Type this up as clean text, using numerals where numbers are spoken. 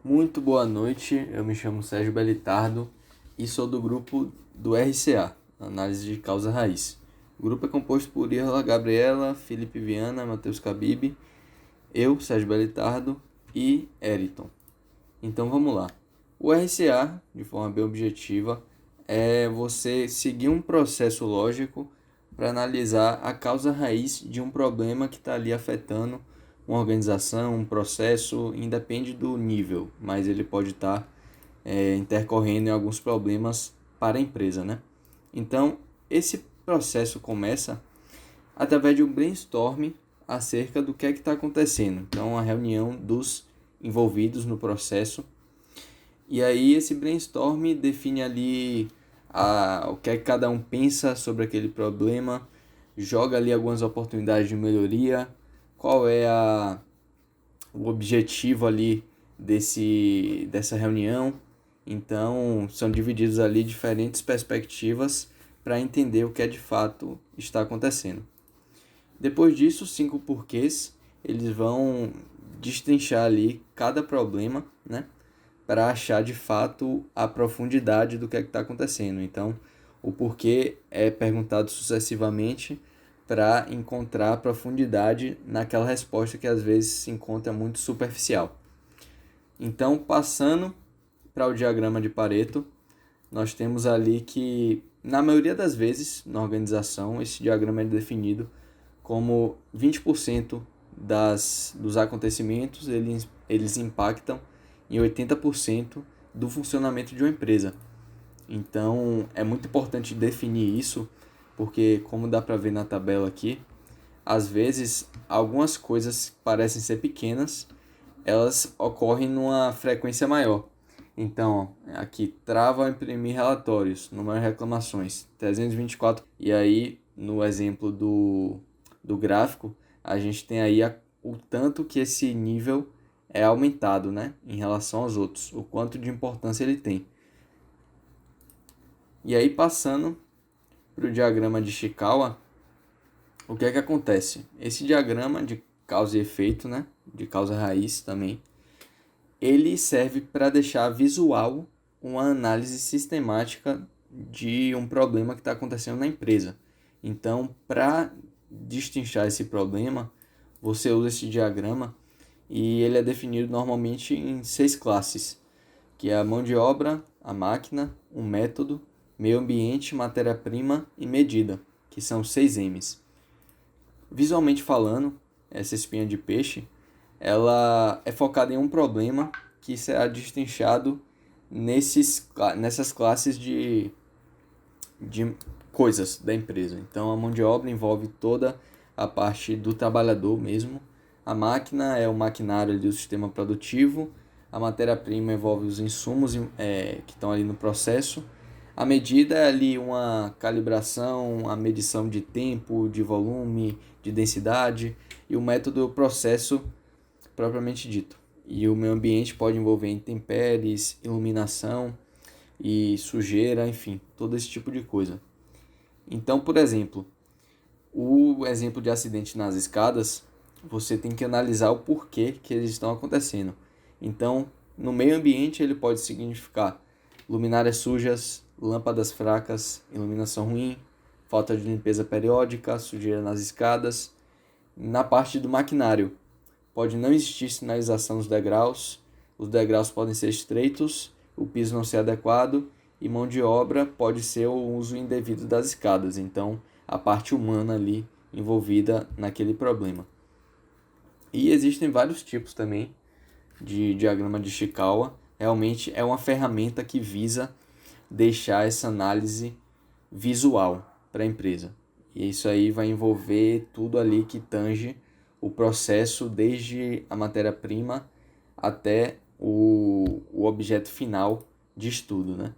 Muito boa noite, eu me chamo Sérgio Belitardo e sou do grupo do RCA, Análise de Causa Raiz. O grupo é composto por Irla Gabriela, Felipe Viana, Matheus Cabib, eu, Sérgio Belitardo e Eriton. Então vamos lá. O RCA, de forma bem objetiva, é você seguir um processo lógico para analisar a causa raiz de um problema que está ali afetando uma organização, um processo, independe do nível, mas ele pode estar intercorrendo em alguns problemas para a empresa, né? Então, esse processo começa através de um brainstorming acerca do que é que está acontecendo. Então, a reunião dos envolvidos no processo. E aí, esse brainstorming define ali o que é que cada um pensa sobre aquele problema, joga ali algumas oportunidades de melhoria, qual é o objetivo ali dessa reunião. Então, são divididos ali diferentes perspectivas para entender o que é de fato está acontecendo. Depois disso, 5 porquês, eles vão destrinchar ali cada problema, né, para achar de fato a profundidade do que é que está acontecendo. Então, o porquê é perguntado sucessivamente para encontrar profundidade naquela resposta que às vezes se encontra muito superficial. Então, passando para o diagrama de Pareto, nós temos ali que, na maioria das vezes, na organização, esse diagrama é definido como 20% dos acontecimentos eles impactam em 80% do funcionamento de uma empresa. Então, é muito importante definir isso, porque, como dá para ver na tabela aqui, às vezes, algumas coisas que parecem ser pequenas, elas ocorrem numa frequência maior. Então, aqui, trava ao imprimir relatórios, número de reclamações, 324. E aí, no exemplo do gráfico, a gente tem aí o tanto que esse nível é aumentado, né, em relação aos outros, o quanto de importância ele tem. E aí, passando para o diagrama de Ishikawa, o que é que acontece? Esse diagrama de causa e efeito, né, de causa raiz também, ele serve para deixar visual uma análise sistemática de um problema que está acontecendo na empresa. Então, para destrinchar esse problema, você usa esse diagrama e ele é definido normalmente em 6 classes, que é a mão de obra, a máquina, o método, meio ambiente, matéria-prima e medida, que são 6 M's. Visualmente falando, essa espinha de peixe, ela é focada em um problema que será destrinchado nessas classes de coisas da empresa. Então, a mão de obra envolve toda a parte do trabalhador mesmo. A máquina é o maquinário ali do sistema produtivo. A matéria-prima envolve os insumos que estão ali no processo. A medida é ali uma calibração, a medição de tempo, de volume, de densidade. E o método é o processo propriamente dito. E o meio ambiente pode envolver intempéries, iluminação e sujeira, enfim, todo esse tipo de coisa. Então, por exemplo, o exemplo de acidente nas escadas, você tem que analisar o porquê que eles estão acontecendo. Então, no meio ambiente, ele pode significar luminárias sujas, lâmpadas fracas, iluminação ruim, falta de limpeza periódica, sujeira nas escadas. Na parte do maquinário, pode não existir sinalização nos degraus, os degraus podem ser estreitos, o piso não ser adequado, e mão de obra pode ser o uso indevido das escadas. Então, a parte humana ali envolvida naquele problema. E existem vários tipos também de diagrama de Ishikawa. Realmente é uma ferramenta que visa deixar essa análise visual para a empresa. E isso aí vai envolver tudo ali que tange o processo, desde a matéria-prima até o objeto final de estudo, né?